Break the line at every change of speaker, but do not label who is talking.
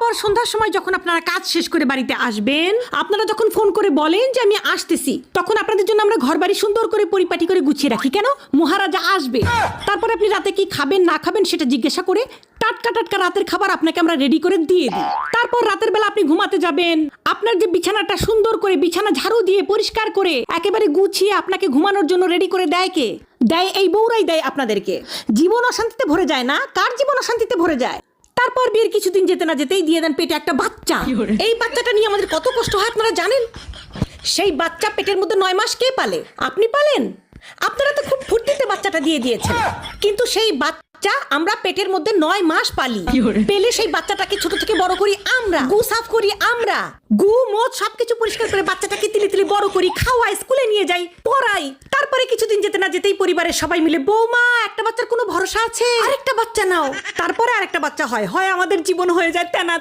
তারপর সন্ধ্যার সময় যখন আপনারা কাজ শেষ করে বাড়িতে আসবেন, আপনারা যখন ফোন করে বলেন যে আমি আসতেছি, তখন আপনাদের জন্য আমরা ঘর বাড়ি সুন্দর করে পরিপাটি করে গুছিয়ে রাখি। কেন? মহারাজা আসবে। তারপর আপনি রাতে কি খাবেন না খাবেন সেটা জিজ্ঞাসা করে টাটকা টাটকা রাতের খাবার আপনাকে আমরা রেডি করে দিয়ে দিই। তারপর রাতের বেলা আপনি ঘুমাতে যাবেন, আপনার যে বিছানাটা সুন্দর করে বিছানা ঝাড়ু দিয়ে পরিষ্কার করে একেবারে গুছিয়ে আপনাকে ঘুমানোর জন্য রেডি করে দেয় কে? দেয় এই বউরাই দেয় আপনাদেরকে। জীবন অশান্তিতে ভরে যায় না? কার জীবন অশান্তিতে ভরে যায়? তারপর বিয়ের কিছুদিন যেতে না যেতেই দিয়ে দেন পেটে একটা বাচ্চা। এই বাচ্চাটা নিয়ে আমাদের কত কষ্ট হয় আপনারা জানেন? সেই বাচ্চা পেটের মধ্যে 9 মাস কে পালে? আপনি পালেন? আপনারা তো খুব ফুর্তিতে বাচ্চাটা দিয়ে দিয়েছেন, কিন্তু সেই বাচ্চা আমরা পেটের মধ্যে 9 মাস পালি। পেলে সেই বাচ্চাটাকে ছোট থেকে বড় করি আমরা, গু সাফ করি আমরা, গু মদ সবকিছু পরিষ্কার করে বাচ্চাটাকে তিলে তিলে বড় করি, খাওয়াই, স্কুলে নিয়ে যাই, পড়াই। তারপরে কিছুদিন যেতে না যেতেই পরিবারের সবাই মিলে, বৌমা একটা বাচ্চার কোনো ভরসা আছে, আরেকটা বাচ্চা নাও। তারপরে আরেকটা বাচ্চা হয়, আমাদের জীবন হয়ে যায় তেনা